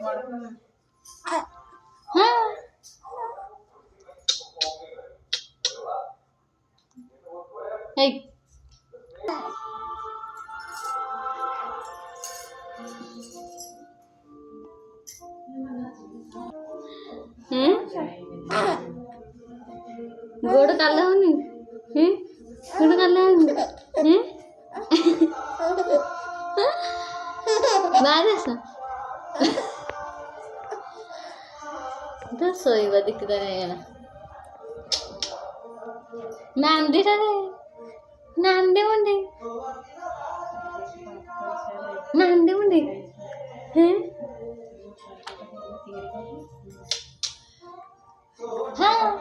Hey. गोड खाल्लं म्हणे गोड खाल्लं बाहेर असं सोयीबा दिखता नहीं ना नांदी रे नांदी मुंडी नांदी मुंडी हाँ